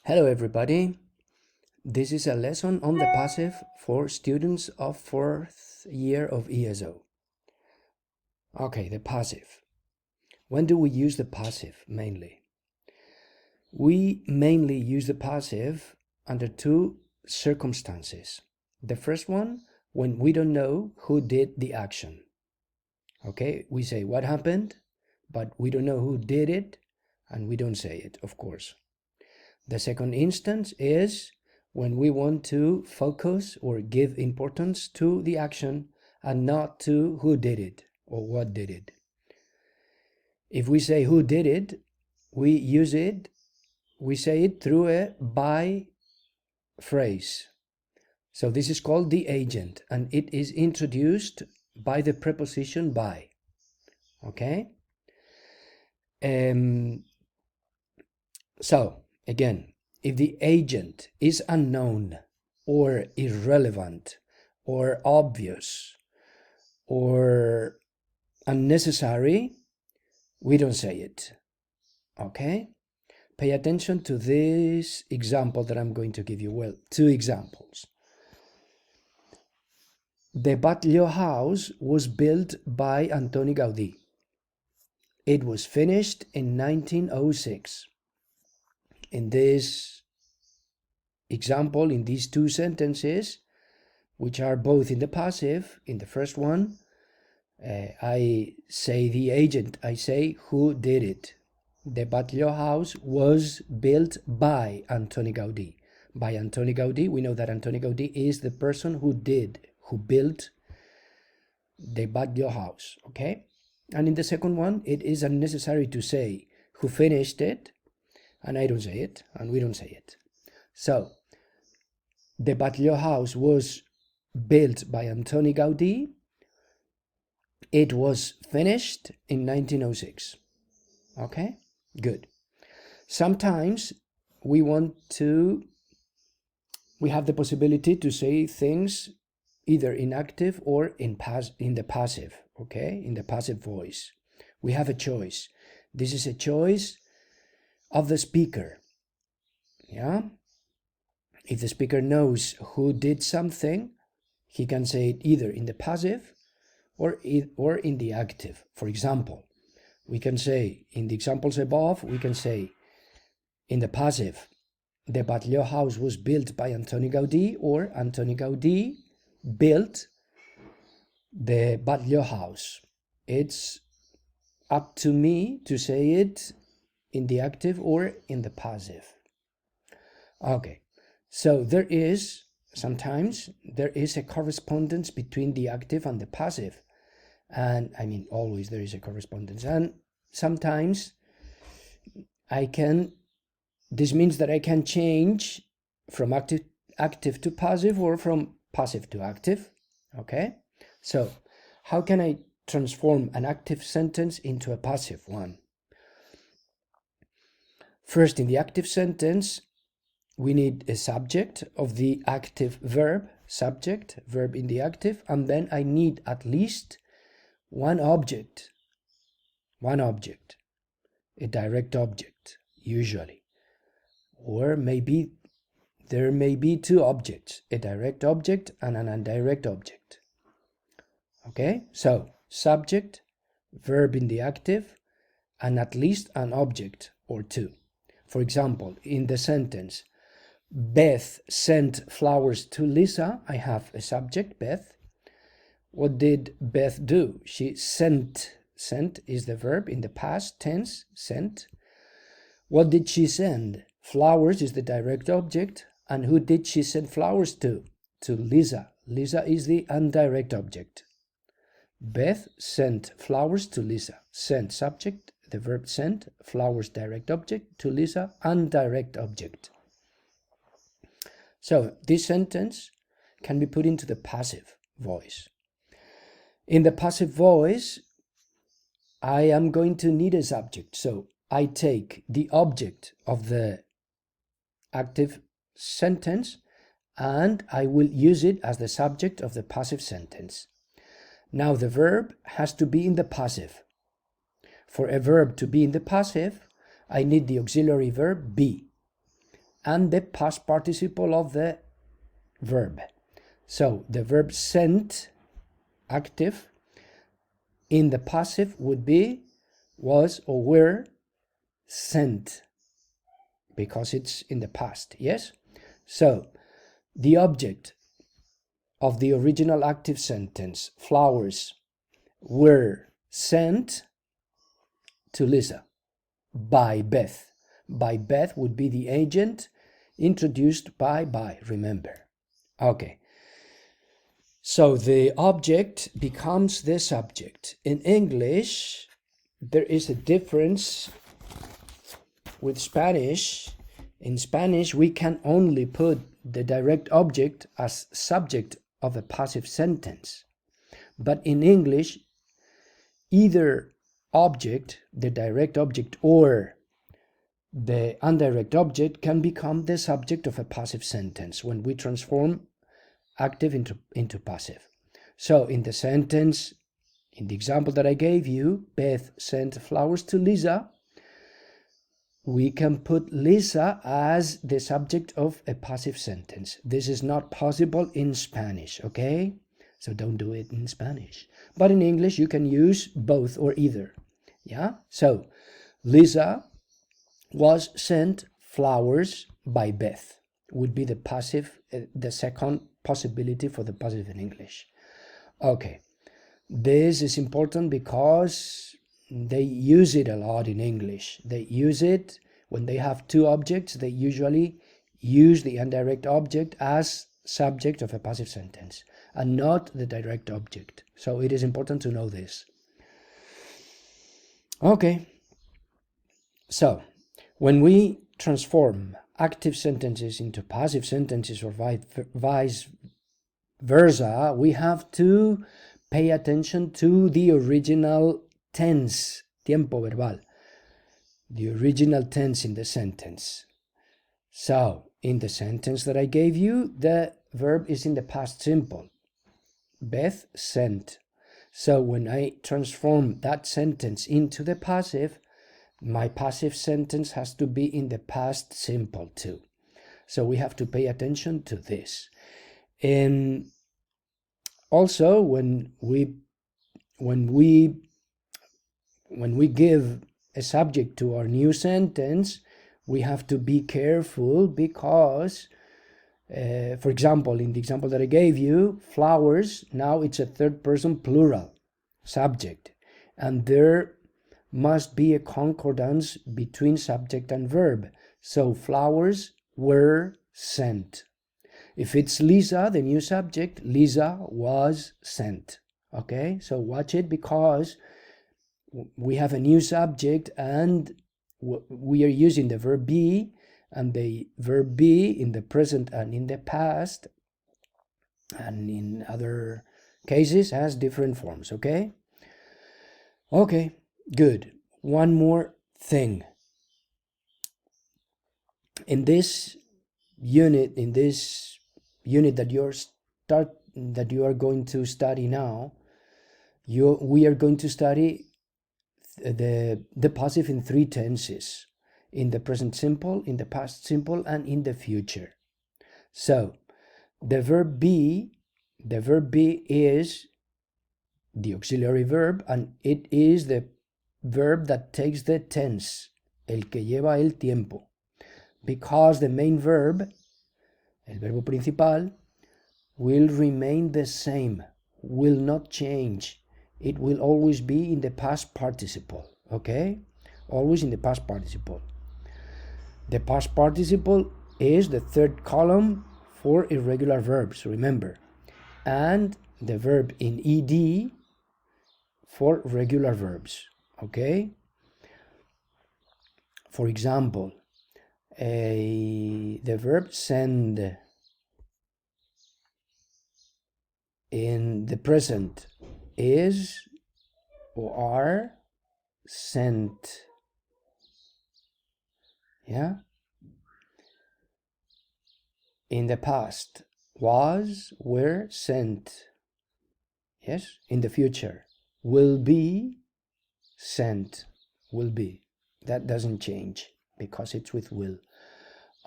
Hello everybody, this is a lesson on the passive for students of 4th year of ESO. Okay, the passive. When do we use the passive mainly? We mainly use the passive under two circumstances. The first one, when we don't know who did the action. Okay, we say what happened, but we don't know who did it, and we don't say it, of course. The second instance is when we want to focus or give importance to the action and not to who did it or what did it. If we say who did it, we say it through a by phrase. So this is called the agent, and it is introduced by the preposition by. Okay? So, again, if the agent is unknown or irrelevant or obvious or unnecessary, we don't say it. Okay? Pay attention to this example that I'm going to give you. Well, two examples. The Batlló house was built by Antoni Gaudí. It was finished in 1906. In this example, in these two sentences, which are both in the passive, in the first one, I say the agent, I say who did it. The Batlló house was built by Antoni Gaudí. By Antoni Gaudí, we know that Antoni Gaudí is the person who built the Batlló house, okay? And in the second one, it is unnecessary to say who finished it, and I don't say it, and we don't say it. So, the Batlló house was built by Antoni Gaudí. It was finished in 1906. Okay, good. Sometimes we have the possibility to say things either in active or in the passive, okay, in the passive voice. We have a choice. This is a choice of the speaker. Yeah? If the speaker knows who did something, he can say it either in the passive or in the active. For example, we can say, in the examples above, we can say in the passive, the Batlló house was built by Antoni Gaudí, or Antoni Gaudí built the Batlló house. It's up to me to say it in the active or in the passive. Okay, so sometimes there is a correspondence between the active and the passive. And I mean, always there is a correspondence. And sometimes this means that I can change from active to passive or from passive to active. Okay? So, how can I transform an active sentence into a passive one? First, in the active sentence, we need a subject of the active verb, subject, verb in the active, and then I need at least one object, a direct object, usually. Or maybe there may be two objects, a direct object and an indirect object. Okay, so subject, verb in the active, and at least an object or two. For example, in the sentence, Beth sent flowers to Lisa, I have a subject, Beth. What did Beth do? She sent. Sent is the verb in the past tense, sent. What did she send? Flowers is the direct object. And who did she send flowers to? To Lisa. Lisa is the indirect object. Beth sent flowers to Lisa. Sent subject, the verb sent, flowers direct object, to Lisa indirect object. So this sentence can be put into the passive voice. In the passive voice, I am going to need a subject. So I take the object of the active sentence and I will use it as the subject of the passive sentence. Now the verb has to be in the passive. For a verb to be in the passive, I need the auxiliary verb be. and the past participle of the verb. So the verb sent, active, in the passive would be was or were sent, because it's in the past, yes? So the object of the original active sentence, flowers, were sent to Lisa by Beth. By Beth would be the agent introduced by, remember. Okay. So the object becomes the subject. In English, there is a difference with Spanish. In Spanish, we can only put the direct object as subject of a passive sentence. But in English, either object, the direct object, or the indirect object can become the subject of a passive sentence when we transform active into passive. So in the sentence, in the example that I gave you, Beth sent flowers to Lisa, we can put Lisa as the subject of a passive sentence. This is not possible in Spanish, okay? So don't do it in Spanish. But in English, you can use both or either. Yeah? So Lisa was sent flowers by Beth would be the passive, the second possibility for the passive in English. Okay. This is important because they use it a lot in English. They use it when they have two objects. They usually use the indirect object as subject of a passive sentence and not the direct object. So it is important to know this. Okay. So when we transform active sentences into passive sentences or vice versa, we have to pay attention to the original tense, tiempo verbal, the original tense in the sentence. So, in the sentence that I gave you, the verb is in the past simple. Beth sent. So, when I transform that sentence into the passive, my passive sentence has to be in the past simple too. So, we have to pay attention to this. And also, when we give a subject to our new sentence, we have to be careful because, for example, in the example that I gave you, flowers, now it's a third person plural subject, and there must be a concordance between subject and verb. So flowers were sent. If it's Lisa, the new subject, Lisa was sent. Okay, so watch it because we have a new subject and we are using the verb be, and the verb be in the present and in the past and in other cases has different forms. Okay, good. One more thing. In this unit that you are going to study now, we are going to study the passive in three tenses: in the present simple, in the past simple, and in the future. So the verb be is the auxiliary verb, and it is the verb that takes the tense, el que lleva el tiempo, because the main verb, el verbo principal, will remain the same, will not change. It will always be in the past participle, okay? Always in the past participle. The past participle is the third column for irregular verbs, remember. And the verb in ed for regular verbs, okay? For example, the verb send in the present is or are sent. Yeah? In the past was, were sent. Yes? In the future will be sent. Will be. That doesn't change because it's with will.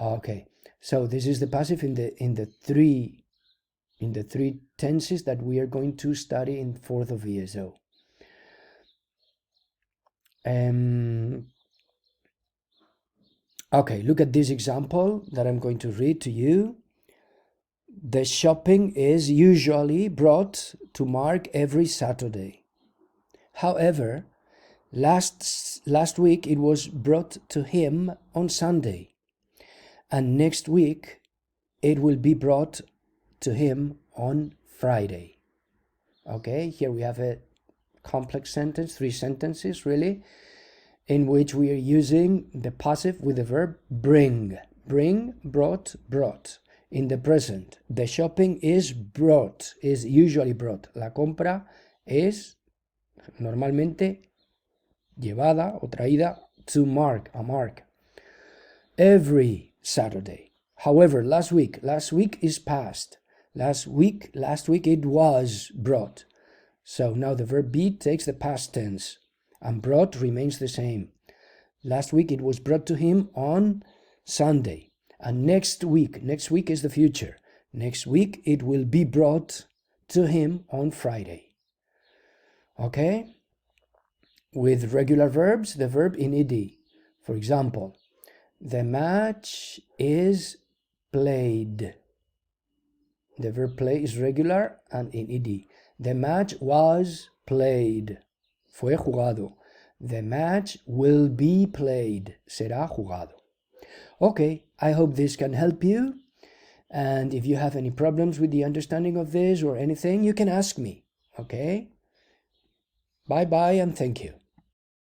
Okay, so this is the passive in the three tenses that we are going to study in fourth of ESO. Okay, look at this example that I'm going to read to you. The shopping is usually brought to Mark every Saturday. However, last week it was brought to him on Sunday, and next week it will be brought to him on Friday. Okay, here we have a complex sentence, 3 sentences really, in which we are using the passive with the verb bring. Bring, brought, brought. In the present, the shopping is brought, is usually brought. La compra es normalmente llevada o traída to Mark, a Mark, every Saturday. However, last week is past. Last week it was brought. So now the verb be takes the past tense, and brought remains the same. Last week it was brought to him on Sunday. And next week is the future. Next week it will be brought to him on Friday. Okay? With regular verbs, the verb in ed. For example, the match is played. The verb play is regular and in ed. The match was played. Fue jugado. The match will be played. Será jugado. Okay, I hope this can help you. And if you have any problems with the understanding of this or anything, you can ask me. Okay? Bye-bye and thank you.